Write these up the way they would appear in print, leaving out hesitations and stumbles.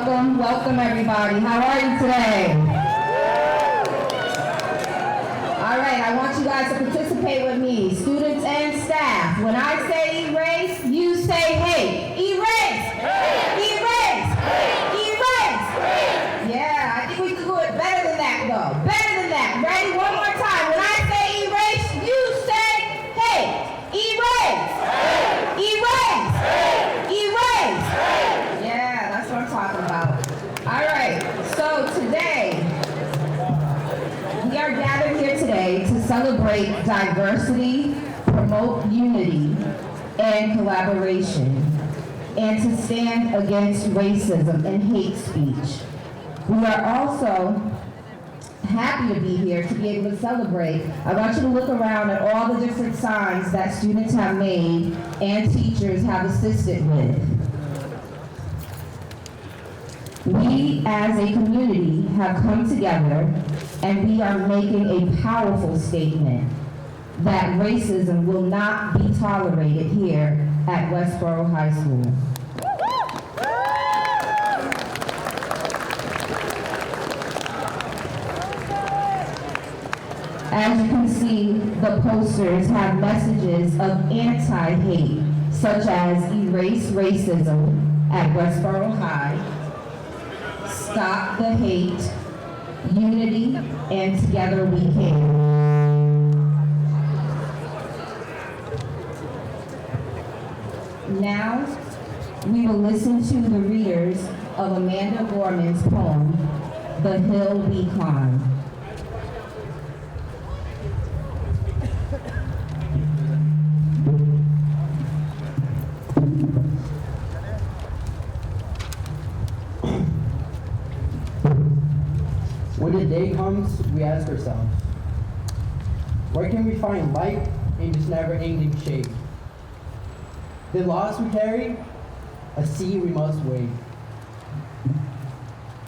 welcome everybody. How are you today? All right, I want you guys to participate with me, students and staff. When I say erase, you say hate. Erase! Erase! Erase! Yeah, I think we can do it better than that though. Better than that. Ready? One more time. When I say erase, you say hate. Erase! Erase! Erase! Yeah, that's what I'm talking about. All right, so today, we are gathered here today to celebrate diversity, promote unity and collaboration, and to stand against racism and hate speech. We are also happy to be here to be able to celebrate. I want you to look around at all the different signs that students have made and teachers have assisted with. We as a community have come together and we are making a powerful statement that racism will not be tolerated here at Westborough High School. As you can see, the posters have messages of anti-hate, such as erase racism at Westborough High, stop the hate, unity, and together we can. Now, we will listen to the readers of Amanda Gorman's poem, The Hill We Climb. When the day comes, we ask ourselves, where can we find light in this never-ending shade? The loss we carry, a sea we must wade.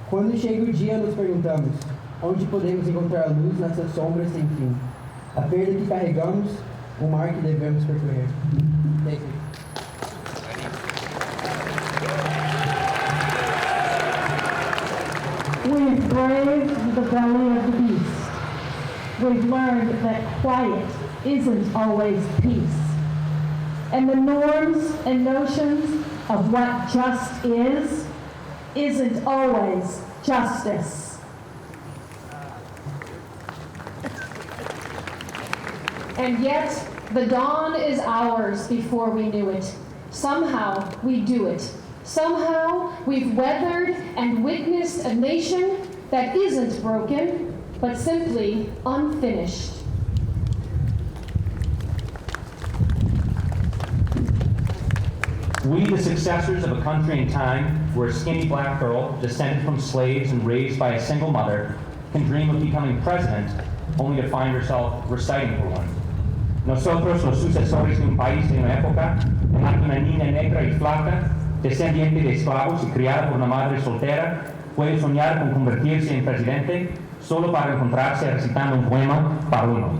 Quando chega o dia, nos perguntamos, onde podemos encontrar a luz nessas sombras sem fim? A perda que carregamos, o mar que devemos percorrer. Thank you. We've braved the belly of the beast. We've learned that quiet isn't always peace. And the norms and notions of what just isn't always justice. And yet, the dawn is ours before we knew it. Somehow, we do it. Somehow, we've weathered and witnessed a nation that isn't broken, but simply unfinished. We, the successors of a country in time where a skinny black girl, descended from slaves and raised by a single mother, can dream of becoming president, only to find herself reciting for one. Nosotros, los sucesores de un país en una época en la que una niña negra y flaca, descendiente de esclavos y criada por una madre soltera, puede soñar con convertirse en presidente solo para encontrarse recitando un poema para uno.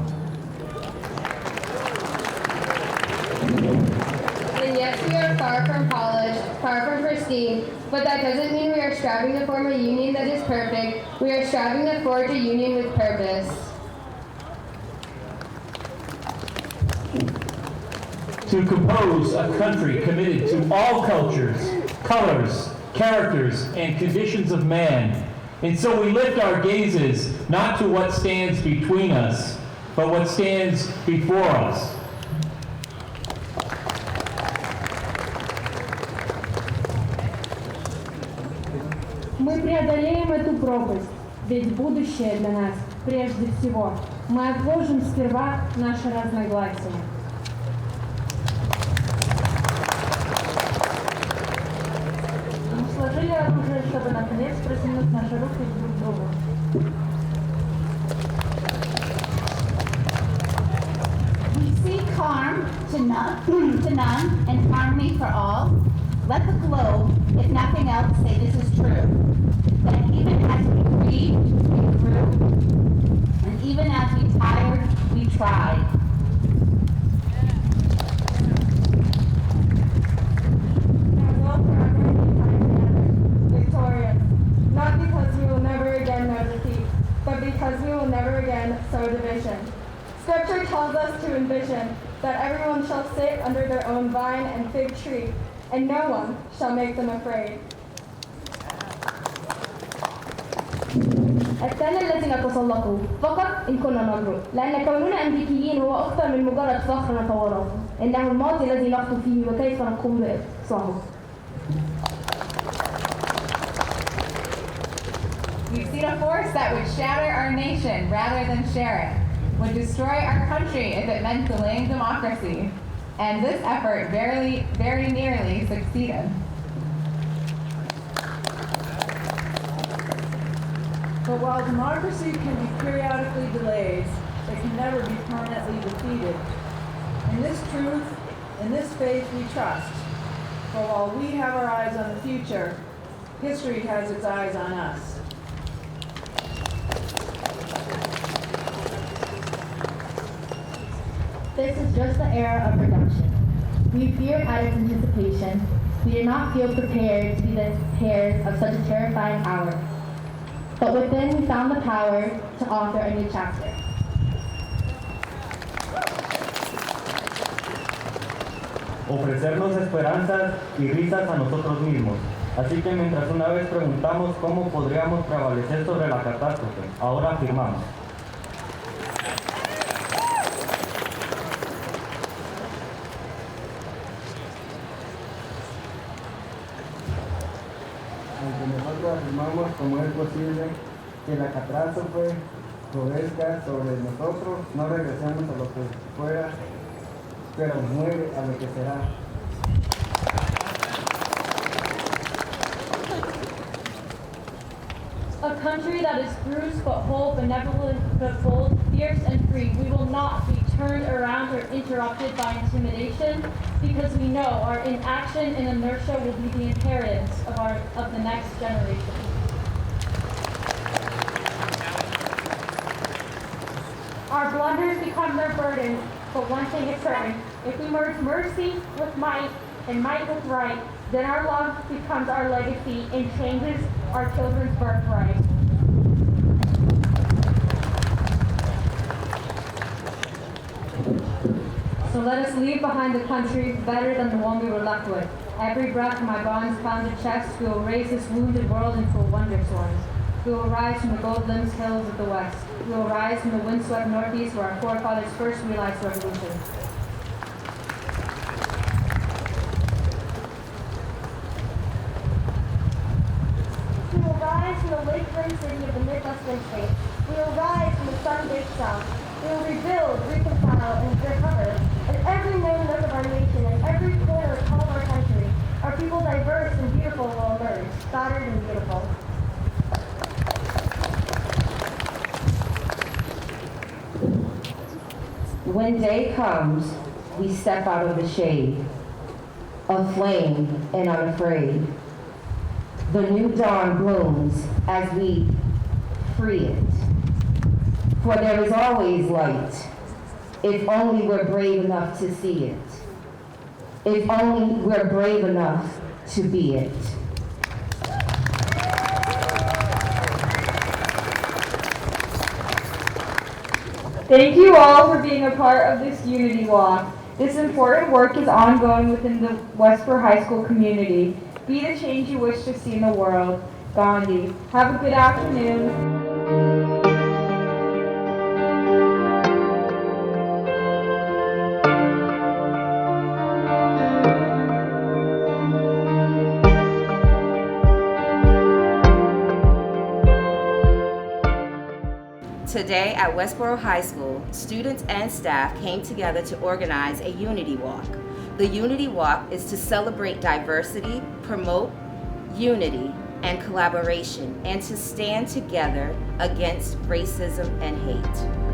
And yes, we are far from polished, far from pristine, but that doesn't mean we are striving to form a union that is perfect. We are striving to forge a union with purpose. To compose a country committed to all cultures, colors, characters, and conditions of man. And so we lift our gazes not to what stands between us, but what stands before us. Мы преодолеем эту пропасть, ведь будущее для нас прежде всего. Мы отложим сперва наши разногласия. Мы сложили оружие, чтобы наконец протянуть наши руки друг к другу. We seek harm to none and harmony for all. Let the globe, if nothing else, say this is true. That even as we grieved, we grew. And even as we tired, we tried. Farewell forever, we find together, victorious. the vision. Scripture tells us to envision that everyone shall sit under their own vine and fig tree, and no one shall make them afraid. الثاني الذي نتسلقه فقط إن كنا نجرؤ، لأن كوننا أمريكيين هو أكثر من مجرد فخر نتورطه، إنه الماضي الذي نخطو فيه وكيف نقوم بإصلاحه. We've seen a force that would shatter our nation rather than share it, would destroy our country if it meant delaying democracy, and this effort very nearly succeeded. But while democracy can be periodically delayed, it can never be permanently defeated. In this truth, in this faith we trust. For while we have our eyes on the future, history has its eyes on us. This is just the era of redemption. We fear out of anticipation. We did not feel prepared to be the heirs of such a terrifying hour. But within we found the power to author a new chapter. Ofrecernos esperanzas y risas a nosotros mismos. Así que mientras una vez preguntamos cómo podríamos prevalecer sobre la catástrofe, ahora afirmamos. Aunque nosotros afirmamos cómo es posible que la catástrofe florezca sobre nosotros, no regresemos a lo que fuera, pero muere a lo que será. A country that is bruised but whole, benevolent but bold, fierce and free. We will not be turned around or interrupted by intimidation, because we know our inaction and inertia will be the inheritance of the next generation. Our blunders become their burden, but one thing is certain. If we merge mercy with might and might with right, then our love becomes our legacy and changes our children's birthright. So let us leave behind the country better than the one we were left with. Every breath in my bonds-pounded chest, we will raise this wounded world into a wonder source. We will rise from the gold-limbed hills of the west. We will rise from the windswept northeast where our forefathers first realized revolution. We will rise from the lake-rimmed city of the Midwestern states. We will rise from the sun-baked south. We will rebuild, reconcile, and recover. In every known nook of our nation, in every corner of all of our country, our people diverse and beautiful will emerge, scattered and beautiful. When day comes, we step out of the shade, aflame and unafraid. The new dawn blooms as we free it. For there is always light, if only we're brave enough to see it. If only we're brave enough to be it. Thank you all for being a part of this Unity Walk. This important work is ongoing within the Westborough High School community. Be the change you wish to see in the world. Gandhi. Have a good afternoon. Today at Westborough High School, students and staff came together to organize a Unity Walk. The Unity Walk is to celebrate diversity, promote unity and collaboration, and to stand together against racism and hate.